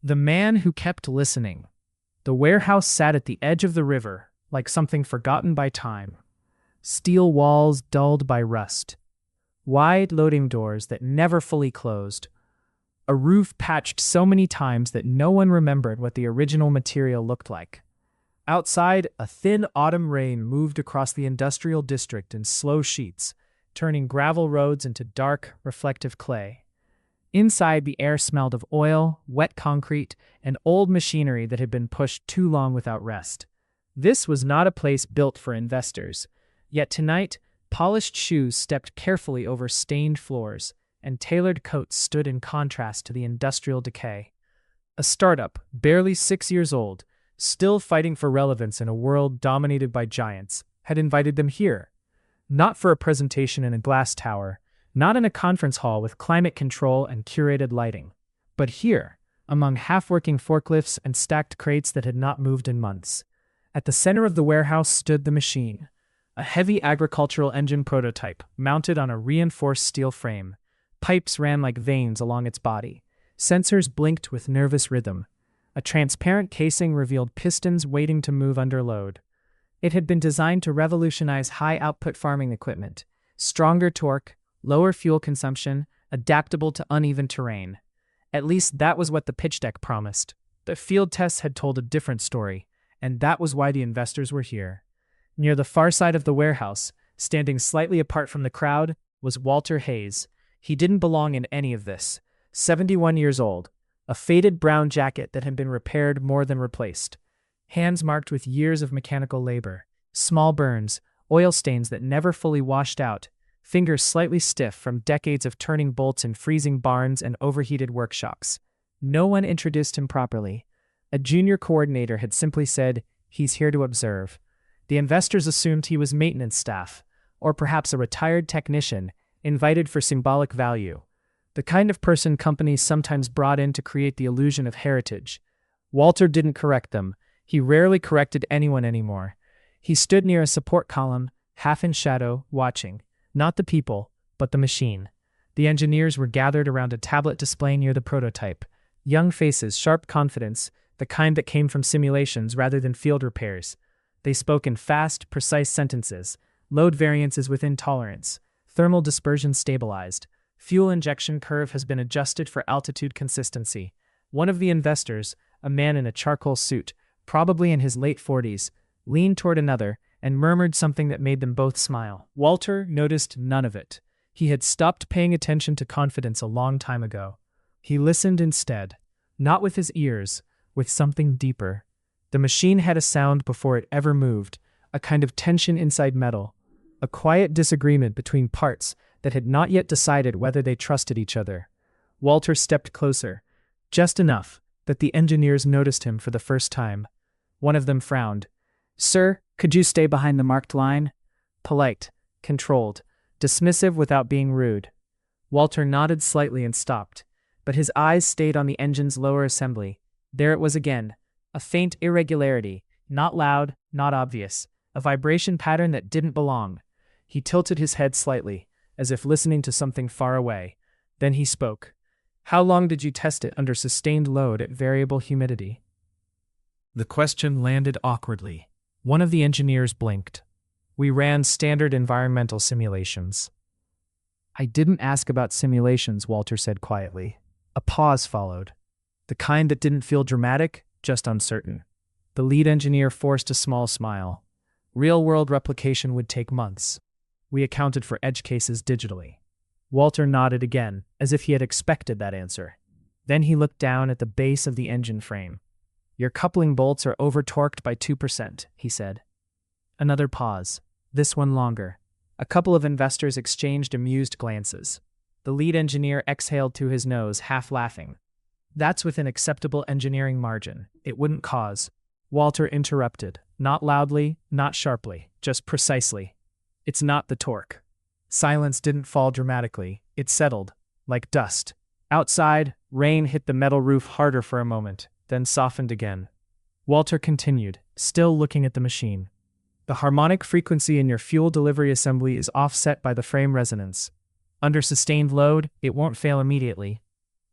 The man who kept listening. The warehouse sat at the edge of the river, like something forgotten by time. Steel walls dulled by rust. Wide loading doors that never fully closed. A roof patched so many times that no one remembered what the original material looked like. Outside, a thin autumn rain moved across the industrial district in slow sheets, turning gravel roads into dark, reflective clay. Inside, the air smelled of oil, wet concrete, and old machinery that had been pushed too long without rest. This was not a place built for investors. Yet tonight, polished shoes stepped carefully over stained floors, and tailored coats stood in contrast to the industrial decay. A startup, barely 6 years old, still fighting for relevance in a world dominated by giants, had invited them here. Not for a presentation in a glass tower, not in a conference hall with climate control and curated lighting, but here, among half-working forklifts and stacked crates that had not moved in months. At the center of the warehouse stood the machine, a heavy agricultural engine prototype mounted on a reinforced steel frame. Pipes ran like veins along its body. Sensors blinked with nervous rhythm. A transparent casing revealed pistons waiting to move under load. It had been designed to revolutionize high-output farming equipment. Stronger torque, lower fuel consumption, adaptable to uneven terrain. At least that was what the pitch deck promised. The field tests had told a different story, and that was why the investors were here. Near the far side of the warehouse, standing slightly apart from the crowd, was Walter Hayes. He didn't belong in any of this. 71 years old, a faded brown jacket that had been repaired more than replaced. Hands marked with years of mechanical labor. Small burns, oil stains that never fully washed out. Fingers slightly stiff from decades of turning bolts in freezing barns and overheated workshops. No one introduced him properly. A junior coordinator had simply said, "He's here to observe." The investors assumed he was maintenance staff, or perhaps a retired technician, invited for symbolic value. The kind of person companies sometimes brought in to create the illusion of heritage. Walter didn't correct them. He rarely corrected anyone anymore. He stood near a support column, half in shadow, watching. Not the people, but the machine. The engineers were gathered around a tablet display near the prototype. Young faces, sharp confidence, the kind that came from simulations rather than field repairs. They spoke in fast, precise sentences. Load variances within tolerance. Thermal dispersion stabilized. Fuel injection curve has been adjusted for altitude consistency. One of the investors, a man in a charcoal suit, probably in his late 40s, leaned toward another and murmured something that made them both smile. Walter noticed none of it. He had stopped paying attention to confidence a long time ago. He listened instead, not with his ears, with something deeper. The machine had a sound before it ever moved, a kind of tension inside metal, a quiet disagreement between parts that had not yet decided whether they trusted each other. Walter stepped closer, just enough that the engineers noticed him for the first time. One of them frowned. "Sir, could you stay behind the marked line?" Polite, controlled, dismissive without being rude. Walter nodded slightly and stopped, but his eyes stayed on the engine's lower assembly. There it was again, a faint irregularity, not loud, not obvious, a vibration pattern that didn't belong. He tilted his head slightly, as if listening to something far away. Then he spoke. "How long did you test it under sustained load at variable humidity?" The question landed awkwardly. One of the engineers blinked. "We ran standard environmental simulations." "I didn't ask about simulations," Walter said quietly. A pause followed. The kind that didn't feel dramatic, just uncertain. The lead engineer forced a small smile. Real-world replication would take months. We accounted for edge cases digitally. Walter nodded again, as if he had expected that answer. Then he looked down at the base of the engine frame. "Your coupling bolts are over-torqued by 2%, he said. Another pause, this one longer. A couple of investors exchanged amused glances. The lead engineer exhaled through his nose, half laughing. "That's within acceptable engineering margin. It wouldn't cause." Walter interrupted, not loudly, not sharply, just precisely. "It's not the torque." Silence didn't fall dramatically. It settled, like dust. Outside, rain hit the metal roof harder for a moment, then softened again. Walter continued, still looking at the machine. "The harmonic frequency in your fuel delivery assembly is offset by the frame resonance. Under sustained load, it won't fail immediately.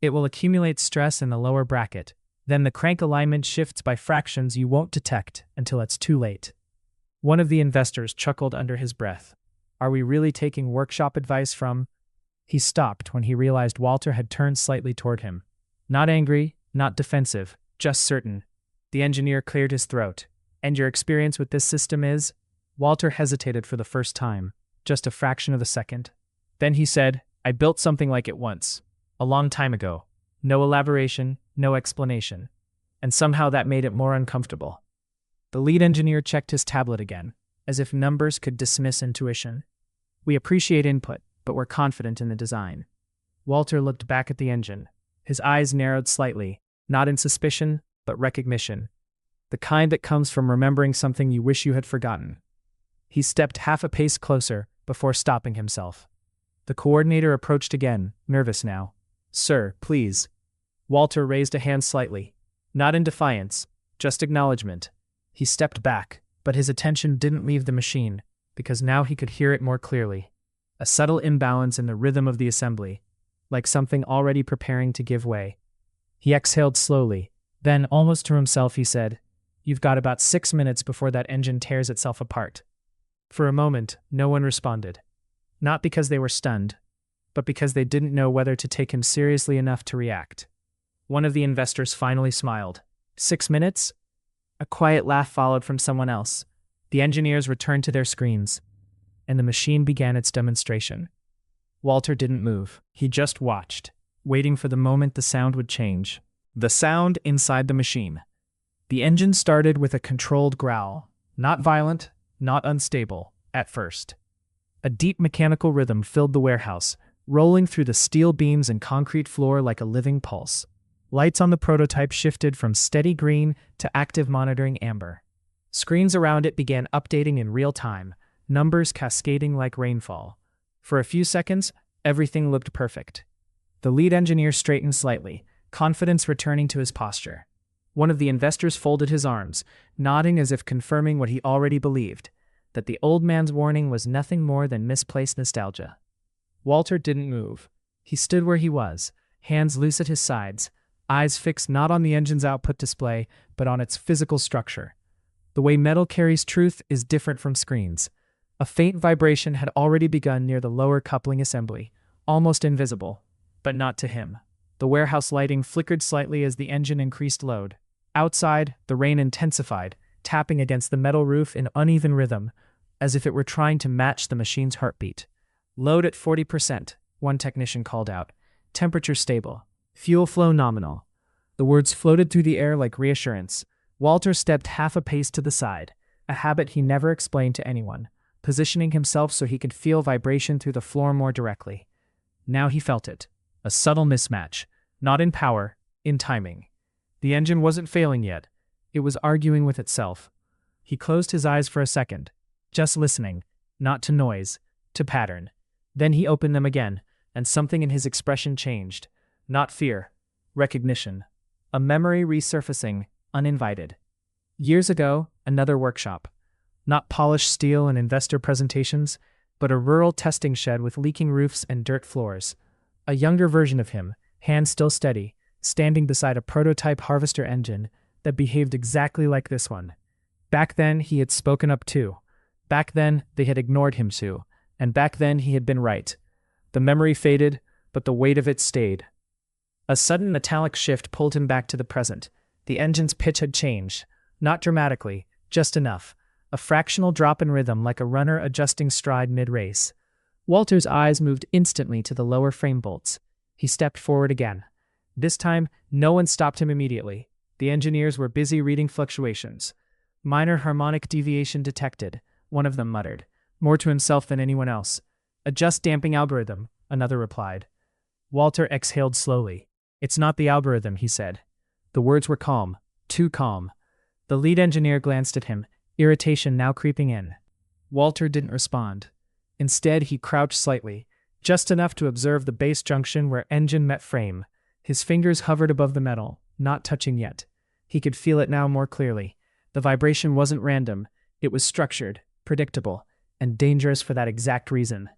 It will accumulate stress in the lower bracket. Then the crank alignment shifts by fractions you won't detect until it's too late. One of the investors chuckled under his breath. Are we really taking workshop advice from? He stopped when he realized Walter had turned slightly toward him. Not angry, not defensive, just certain. The engineer cleared his throat. And your experience with this system is? Walter hesitated for the first time, just a fraction of a second. Then he said, I built something like it once. A long time ago. No elaboration, no explanation. And somehow that made it more uncomfortable. The lead engineer checked his tablet again, as if numbers could dismiss intuition. We appreciate input, but we're confident in the design. Walter looked back at the engine. His eyes narrowed slightly, not in suspicion, but recognition. The kind that comes from remembering something you wish you had forgotten. He stepped half a pace closer before stopping himself. The coordinator approached again, nervous now. Sir, please. Walter raised a hand slightly. Not in defiance, just acknowledgement. He stepped back, but his attention didn't leave the machine, because now he could hear it more clearly. A subtle imbalance in the rhythm of the assembly, like something already preparing to give way. He exhaled slowly. Then, almost to himself, he said, You've got about 6 minutes before that engine tears itself apart. For a moment, no one responded. Not because they were stunned, but because they didn't know whether to take him seriously enough to react. One of the investors finally smiled. 6 minutes? A quiet laugh followed from someone else. The engineers returned to their screens, and the machine began its demonstration. Walter didn't move. He just watched, waiting for the moment the sound would change. The sound inside the machine. The engine started with a controlled growl, not violent, not unstable, at first. A deep mechanical rhythm filled the warehouse, rolling through the steel beams and concrete floor like a living pulse. Lights on the prototype shifted from steady green to active monitoring amber. Screens around it began updating in real time, numbers cascading like rainfall. For a few seconds, everything looked perfect. The lead engineer straightened slightly, confidence returning to his posture. One of the investors folded his arms, nodding as if confirming what he already believed, that the old man's warning was nothing more than misplaced nostalgia. Walter didn't move. He stood where he was, hands loose at his sides, eyes fixed not on the engine's output display, but on its physical structure. The way metal carries truth is different from screens. A faint vibration had already begun near the lower coupling assembly, almost invisible, but not to him. The warehouse lighting flickered slightly as the engine increased load. Outside, the rain intensified, tapping against the metal roof in uneven rhythm, as if it were trying to match the machine's heartbeat. Load at 40%, one technician called out. Temperature stable. Fuel flow nominal. The words floated through the air like reassurance. Walter stepped half a pace to the side, a habit he never explained to anyone, positioning himself so he could feel vibration through the floor more directly. Now he felt it. A subtle mismatch. Not in power, in timing. The engine wasn't failing yet. It was arguing with itself. He closed his eyes for a second, just listening, not to noise, to pattern. Then he opened them again, and something in his expression changed. Not fear, recognition. A memory resurfacing, uninvited. Years ago, another workshop. Not polished steel and investor presentations, but a rural testing shed with leaking roofs and dirt floors. A younger version of him, hands still steady, standing beside a prototype harvester engine that behaved exactly like this one. Back then, he had spoken up too. Back then, they had ignored him too. And back then, he had been right. The memory faded, but the weight of it stayed. A sudden metallic shift pulled him back to the present. The engine's pitch had changed. Not dramatically, just enough. A fractional drop in rhythm like a runner adjusting stride mid-race. Walter's eyes moved instantly to the lower frame bolts. He stepped forward again. This time, no one stopped him immediately. The engineers were busy reading fluctuations. Minor harmonic deviation detected, one of them muttered, more to himself than anyone else. Adjust damping algorithm, another replied. Walter exhaled slowly. It's not the algorithm, he said. The words were calm, too calm. The lead engineer glanced at him, irritation now creeping in. Walter didn't respond. Instead, he crouched slightly, just enough to observe the base junction where engine met frame. His fingers hovered above the metal, not touching yet. He could feel it now more clearly. The vibration wasn't random. It was structured, predictable, and dangerous for that exact reason.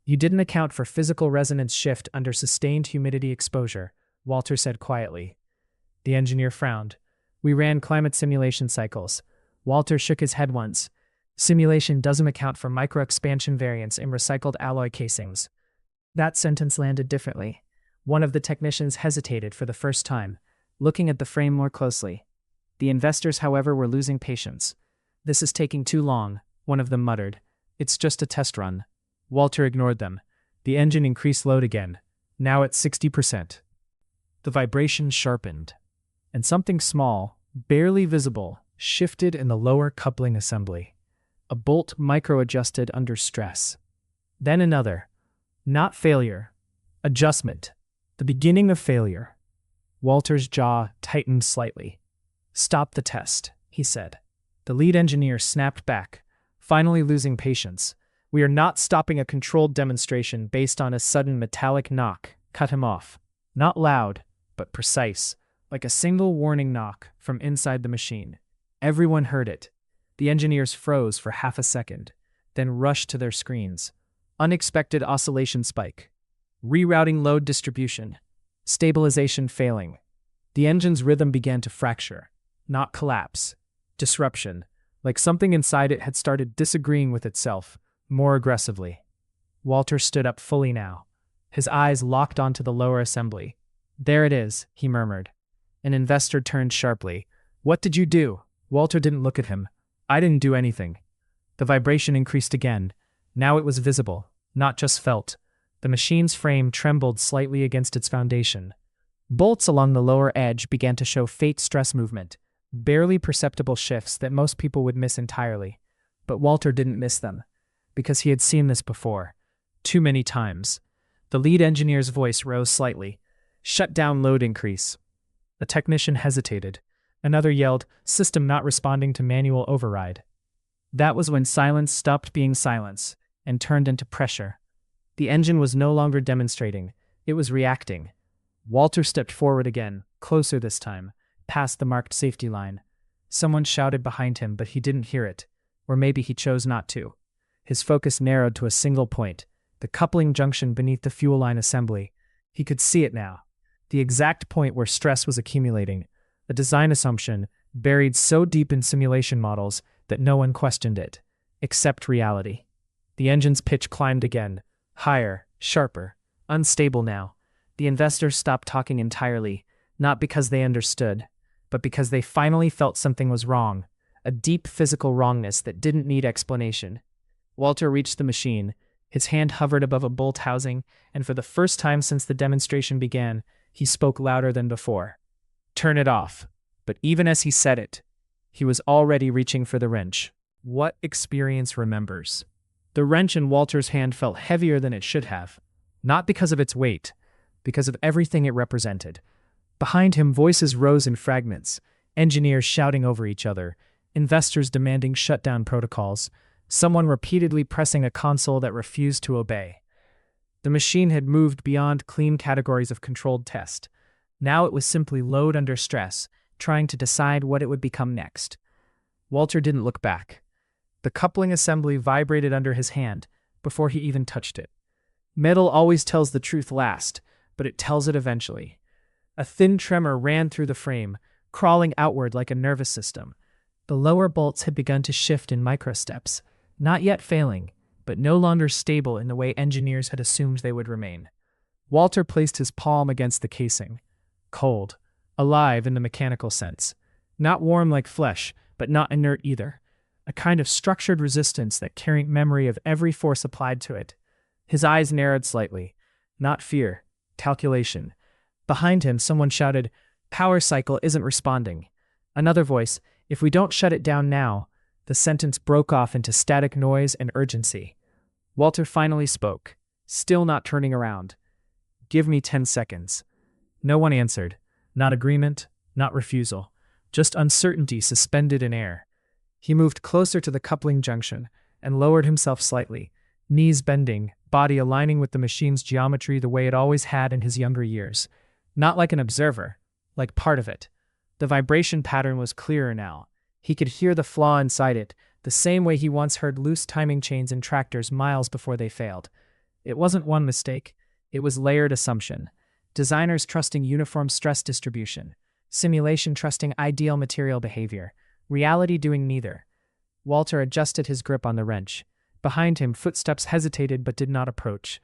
You didn't account for physical resonance shift under sustained humidity exposure, Walter said quietly. The engineer frowned. We ran climate simulation cycles. Walter shook his head once. Simulation doesn't account for micro-expansion variance in recycled alloy casings. That sentence landed differently. One of the technicians hesitated for the first time, looking at the frame more closely. The investors, however, were losing patience. This is taking too long, one of them muttered. It's just a test run. Walter ignored them. The engine increased load again, now at 60%. The vibration sharpened, and something small, barely visible, shifted in the lower coupling assembly. A bolt micro-adjusted under stress. Then another. Not failure. Adjustment. The beginning of failure. Walter's jaw tightened slightly. Stop the test, he said. The lead engineer snapped back, finally losing patience. We are not stopping a controlled demonstration based on a sudden metallic knock. Cut him off. Not loud, but precise, like a single warning knock from inside the machine. Everyone heard it. The engineers froze for half a second, then rushed to their screens. Unexpected oscillation spike. Rerouting load distribution. Stabilization failing. The engine's rhythm began to fracture, not collapse. Disruption, like something inside it had started disagreeing with itself, more aggressively. Walter stood up fully now, his eyes locked onto the lower assembly. There it is, he murmured. An investor turned sharply. What did you do? Walter didn't look at him. I didn't do anything. The vibration increased again. Now it was visible, not just felt. The machine's frame trembled slightly against its foundation. Bolts along the lower edge began to show faint stress movement, barely perceptible shifts that most people would miss entirely. But Walter didn't miss them, because he had seen this before. Too many times. The lead engineer's voice rose slightly. Shut down load increase. The technician hesitated. Another yelled, system not responding to manual override. That was when silence stopped being silence and turned into pressure. The engine was no longer demonstrating. It was reacting. Walter stepped forward again, closer this time, past the marked safety line. Someone shouted behind him, but he didn't hear it. Or maybe he chose not to. His focus narrowed to a single point, the coupling junction beneath the fuel line assembly. He could see it now. The exact point where stress was accumulating. A design assumption buried so deep in simulation models that no one questioned it, except reality. The engine's pitch climbed again, higher, sharper, unstable now. The investors stopped talking entirely, not because they understood, but because they finally felt something was wrong, a deep physical wrongness that didn't need explanation. Walter reached the machine. His hand hovered above a bolt housing, and for the first time since the demonstration began, he spoke louder than before. Turn it off. But even as he said it, he was already reaching for the wrench. What experience remembers? The wrench in Walter's hand felt heavier than it should have, not because of its weight, because of everything it represented. Behind him, voices rose in fragments, engineers shouting over each other, investors demanding shutdown protocols, someone repeatedly pressing a console that refused to obey. The machine had moved beyond clean categories of controlled test. Now it was simply load under stress, trying to decide what it would become next. Walter didn't look back. The coupling assembly vibrated under his hand before he even touched it. Metal always tells the truth last, but it tells it eventually. A thin tremor ran through the frame, crawling outward like a nervous system. The lower bolts had begun to shift in microsteps, not yet failing, but no longer stable in the way engineers had assumed they would remain. Walter placed his palm against the casing. Cold, alive in the mechanical sense. Not warm like flesh, but not inert either. A kind of structured resistance that carried memory of every force applied to it. His eyes narrowed slightly. Not fear, calculation. Behind him, someone shouted, "Power cycle isn't responding." Another voice, "If we don't shut it down now." The sentence broke off into static noise and urgency. Walter finally spoke, still not turning around. "Give me 10 seconds. No one answered. Not agreement, not refusal. Just uncertainty suspended in air. He moved closer to the coupling junction and lowered himself slightly, knees bending, body aligning with the machine's geometry the way it always had in his younger years. Not like an observer, like part of it. The vibration pattern was clearer now. He could hear the flaw inside it, the same way he once heard loose timing chains in tractors miles before they failed. It wasn't one mistake. It was layered assumption. Designers trusting uniform stress distribution. Simulation trusting ideal material behavior, reality doing neither. Walter adjusted his grip on the wrench. Behind him, footsteps hesitated but did not approach.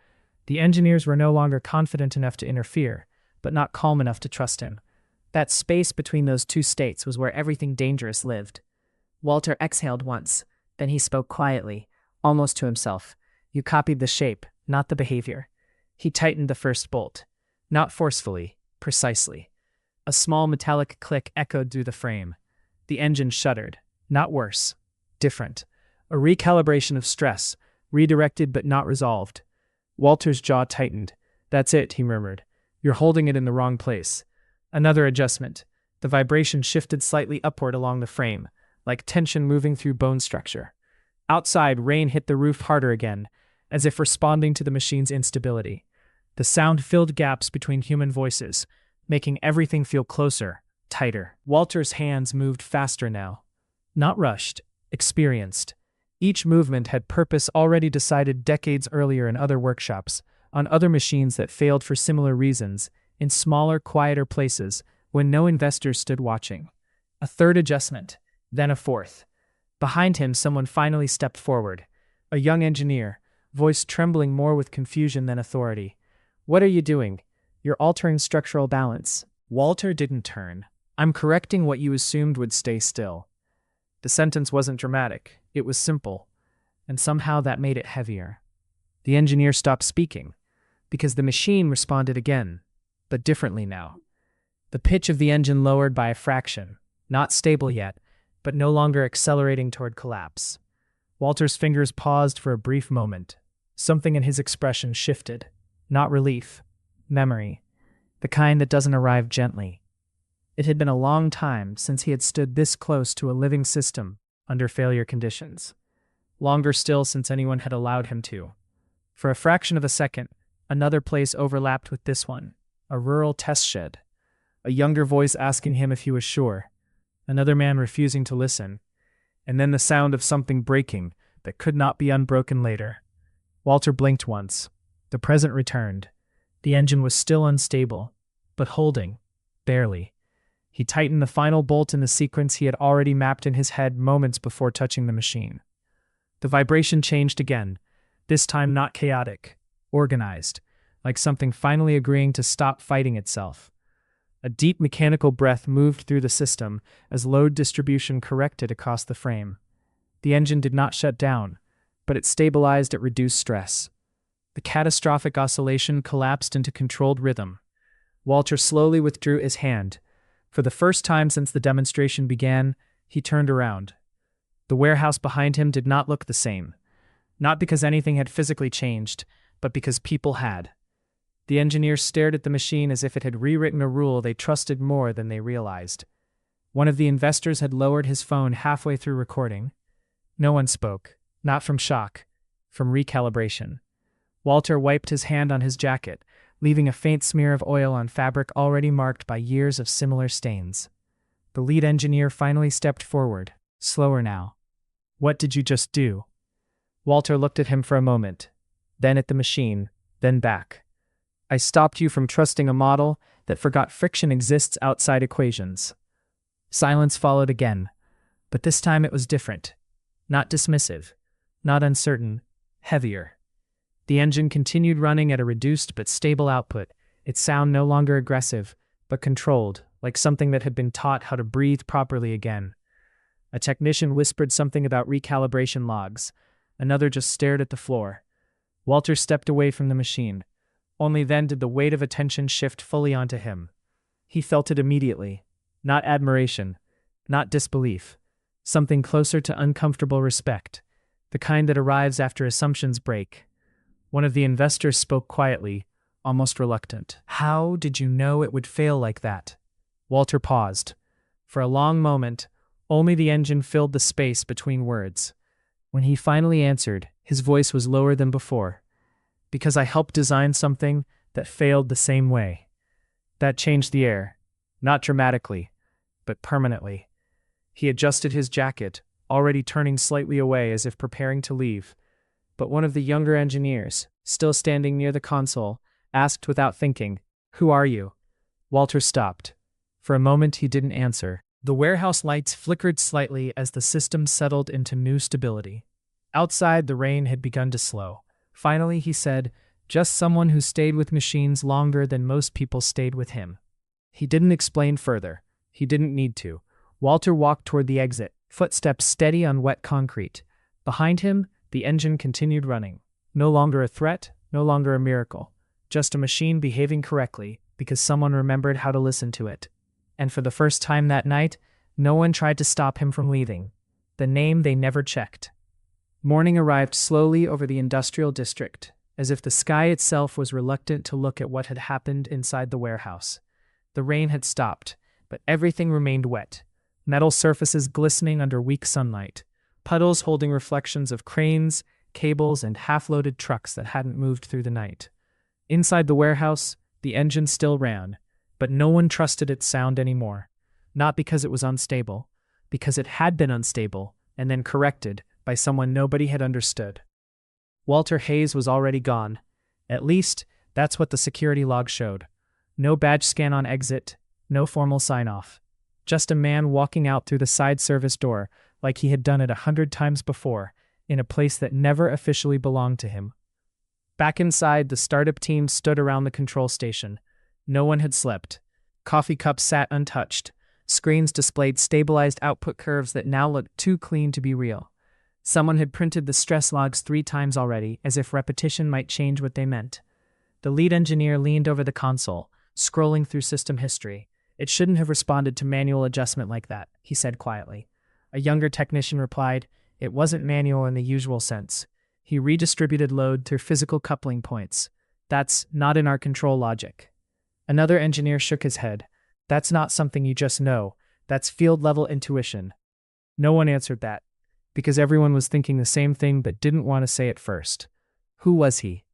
The engineers were no longer confident enough to interfere, but not calm enough to trust him. That space between those two states was where everything dangerous lived. Walter exhaled once, then he spoke quietly, almost to himself. You copied the shape, not the behavior. He tightened the first bolt. Not forcefully, precisely. A small metallic click echoed through the frame. The engine shuddered. Not worse. Different. A recalibration of stress, redirected but not resolved. Walter's jaw tightened. That's it, he murmured. You're holding it in the wrong place. Another adjustment. The vibration shifted slightly upward along the frame, like tension moving through bone structure. Outside, rain hit the roof harder again, as if responding to the machine's instability. The sound filled gaps between human voices, making everything feel closer, tighter. Walter's hands moved faster now. Not rushed, experienced. Each movement had purpose already decided decades earlier in other workshops, on other machines that failed for similar reasons, in smaller, quieter places, when no investors stood watching. A third adjustment, then a fourth. Behind him, someone finally stepped forward. A young engineer, voice trembling more with confusion than authority. What are you doing? You're altering structural balance. Walter didn't turn. I'm correcting what you assumed would stay still. The sentence wasn't dramatic. It was simple. And somehow that made it heavier. The engineer stopped speaking, because the machine responded again, but differently now. The pitch of the engine lowered by a fraction, not stable yet, but no longer accelerating toward collapse. Walter's fingers paused for a brief moment. Something in his expression shifted. Not relief. Memory. The kind that doesn't arrive gently. It had been a long time since he had stood this close to a living system under failure conditions. Longer still since anyone had allowed him to. For a fraction of a second, another place overlapped with this one. A rural test shed. A younger voice asking him if he was sure. Another man refusing to listen. And then the sound of something breaking that could not be unbroken later. Walter blinked once. The present returned. The engine was still unstable, but holding. Barely. He tightened the final bolt in the sequence he had already mapped in his head moments before touching the machine. The vibration changed again, this time not chaotic, organized, like something finally agreeing to stop fighting itself. A deep mechanical breath moved through the system as load distribution corrected across the frame. The engine did not shut down, but it stabilized at reduced stress. The catastrophic oscillation collapsed into controlled rhythm. Walter slowly withdrew his hand. For the first time since the demonstration began, he turned around. The warehouse behind him did not look the same. Not because anything had physically changed, but because people had. The engineers stared at the machine as if it had rewritten a rule they trusted more than they realized. One of the investors had lowered his phone halfway through recording. No one spoke, not from shock, from recalibration. Walter wiped his hand on his jacket, leaving a faint smear of oil on fabric already marked by years of similar stains. The lead engineer finally stepped forward, slower now. What did you just do? Walter looked at him for a moment, then at the machine, then back. I stopped you from trusting a model that forgot friction exists outside equations. Silence followed again, but this time it was different. Not dismissive, not uncertain, heavier. The engine continued running at a reduced but stable output, its sound no longer aggressive, but controlled, like something that had been taught how to breathe properly again. A technician whispered something about recalibration logs. Another just stared at the floor. Walter stepped away from the machine. Only then did the weight of attention shift fully onto him. He felt it immediately. Not admiration, not disbelief. Something closer to uncomfortable respect, the kind that arrives after assumptions break. One of the investors spoke quietly, almost reluctant. How did you know it would fail like that? Walter paused. For a long moment, only the engine filled the space between words. When he finally answered, his voice was lower than before. Because I helped design something that failed the same way. That changed the air, not dramatically, but permanently. He adjusted his jacket, already turning slightly away as if preparing to leave. But one of the younger engineers, still standing near the console, asked without thinking, "Who are you?" Walter stopped. For a moment he didn't answer. The warehouse lights flickered slightly as the system settled into new stability. Outside, the rain had begun to slow. Finally, he said, "Just someone who stayed with machines longer than most people stayed with him." He didn't explain further. He didn't need to. Walter walked toward the exit, footsteps steady on wet concrete. Behind him, the engine continued running. No longer a threat, no longer a miracle. Just a machine behaving correctly because someone remembered how to listen to it. And for the first time that night, no one tried to stop him from leaving. The name they never checked. Morning arrived slowly over the industrial district, as if the sky itself was reluctant to look at what had happened inside the warehouse. The rain had stopped, but everything remained wet. Metal surfaces glistening under weak sunlight. Puddles holding reflections of cranes, cables, and half-loaded trucks that hadn't moved through the night. Inside the warehouse, the engine still ran, but no one trusted its sound anymore. Not because it was unstable, because it had been unstable, and then corrected by someone nobody had understood. Walter Hayes was already gone. At least, that's what the security log showed. No badge scan on exit, no formal sign-off. Just a man walking out through the side service door like he had done it 100 times before, in a place that never officially belonged to him. Back inside, the startup team stood around the control station. No one had slept. Coffee cups sat untouched. Screens displayed stabilized output curves that now looked too clean to be real. Someone had printed the stress logs 3 times already, as if repetition might change what they meant. The lead engineer leaned over the console, scrolling through system history. "It shouldn't have responded to manual adjustment like that," he said quietly. A younger technician replied, "It wasn't manual in the usual sense. He redistributed load through physical coupling points. That's not in our control logic." Another engineer shook his head. "That's not something you just know. That's field-level intuition." No one answered that, because everyone was thinking the same thing but didn't want to say it first. Who was he?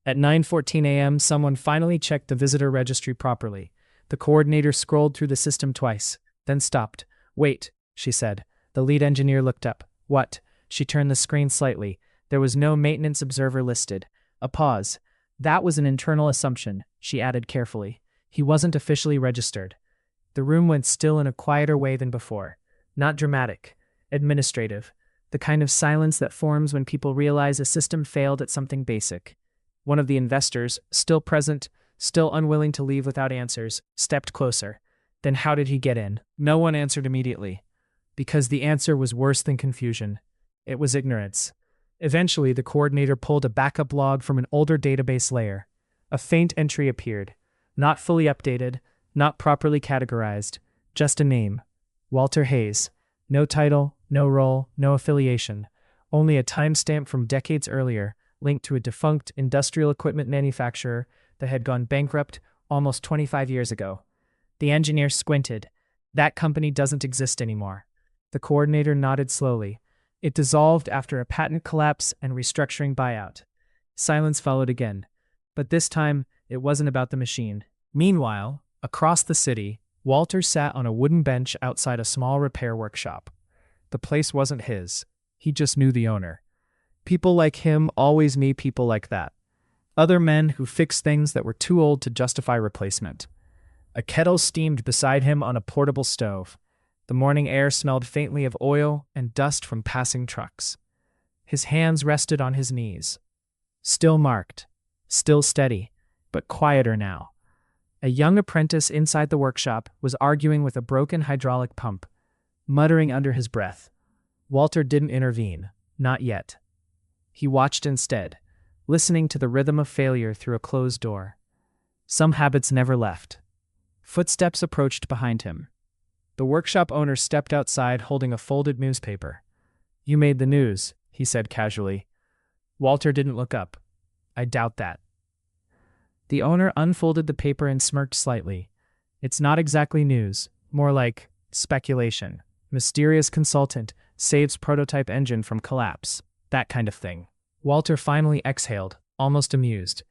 At 9:14 a.m., someone finally checked the visitor registry properly. The coordinator scrolled through the system twice, then stopped. "Wait," she said. The lead engineer looked up. "What?" She turned the screen slightly. There was no maintenance observer listed. A pause. "That was an internal assumption," she added carefully. "He wasn't officially registered." The room went still in a quieter way than before. Not dramatic. Administrative. The kind of silence that forms when people realize a system failed at something basic. One of the investors, still present, still unwilling to leave without answers, stepped closer. Then how did he get in? No one answered immediately. Because the answer was worse than confusion. It was ignorance. Eventually, the coordinator pulled a backup log from an older database layer. A faint entry appeared. Not fully updated, not properly categorized, just a name. Walter Hayes. No title, no role, no affiliation. Only a timestamp from decades earlier, linked to a defunct industrial equipment manufacturer that had gone bankrupt almost 25 years ago. The engineer squinted. "That company doesn't exist anymore." The coordinator nodded slowly. "It dissolved after a patent collapse and restructuring buyout." Silence followed again. But this time, it wasn't about the machine. Meanwhile, across the city, Walter sat on a wooden bench outside a small repair workshop. The place wasn't his. He just knew the owner. People like him always need people like that. Other men who fixed things that were too old to justify replacement. A kettle steamed beside him on a portable stove. The morning air smelled faintly of oil and dust from passing trucks. His hands rested on his knees. Still marked, still steady, but quieter now. A young apprentice inside the workshop was arguing with a broken hydraulic pump, muttering under his breath. Walter didn't intervene, not yet. He watched instead, listening to the rhythm of failure through a closed door. Some habits never left. Footsteps approached behind him. The workshop owner stepped outside holding a folded newspaper. "You made the news," he said casually. Walter didn't look up. "I doubt that." The owner unfolded the paper and smirked slightly. "It's not exactly news, more like speculation. Mysterious consultant saves prototype engine from collapse. That kind of thing." Walter finally exhaled, almost amused.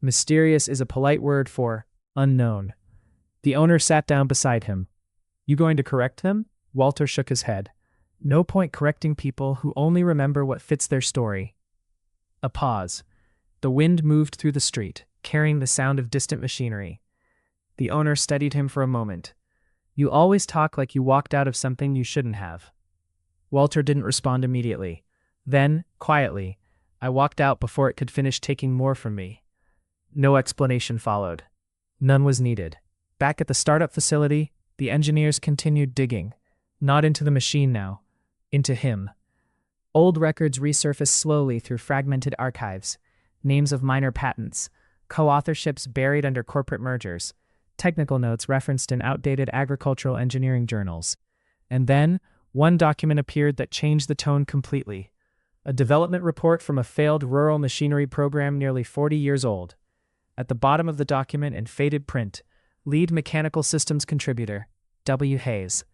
Mysterious is a polite word for unknown. The owner sat down beside him. "You going to correct them?" Walter shook his head. "No point correcting people who only remember what fits their story." A pause. The wind moved through the street, carrying the sound of distant machinery. The owner steadied him for a moment. You always talk like you walked out of something you shouldn't have. Walter didn't respond immediately. Then, quietly, I walked out before it could finish taking more from me. No explanation followed. None was needed. Back at the startup facility, the engineers continued digging. Not into the machine now. Into him. Old records resurfaced slowly through fragmented archives. Names of minor patents, co-authorships buried under corporate mergers, technical notes referenced in outdated agricultural engineering journals. And then, one document appeared that changed the tone completely. A development report from a failed rural machinery program nearly 40 years old. At the bottom of the document in faded print, lead mechanical systems contributor, W. Hayes.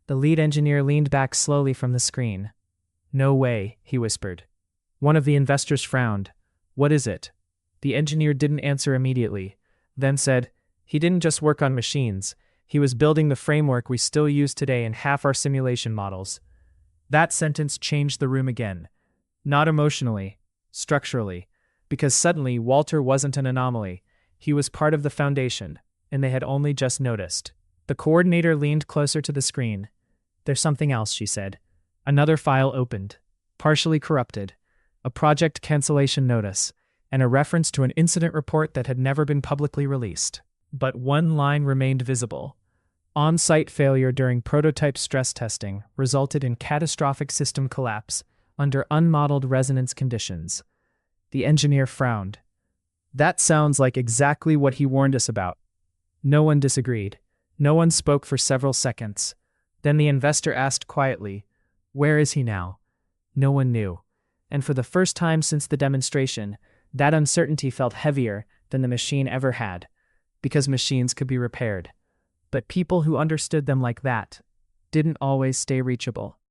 The lead engineer leaned back slowly from the screen. No way, he whispered. One of the investors frowned. What is it? The engineer didn't answer immediately, then said, he didn't just work on machines, he was building the framework we still use today in half our simulation models. That sentence changed the room again. Not emotionally, structurally, because suddenly Walter wasn't an anomaly, he was part of the foundation, and they had only just noticed. The coordinator leaned closer to the screen. There's something else, she said. Another file opened, partially corrupted, a project cancellation notice, and a reference to an incident report that had never been publicly released. But one line remained visible. On-site failure during prototype stress testing resulted in catastrophic system collapse under unmodeled resonance conditions. The engineer frowned. That sounds like exactly what he warned us about. No one disagreed. No one spoke for several seconds. Then the investor asked quietly, where is he now? No one knew. And for the first time since the demonstration, that uncertainty felt heavier than the machine ever had, because machines could be repaired. But people who understood them like that didn't always stay reachable.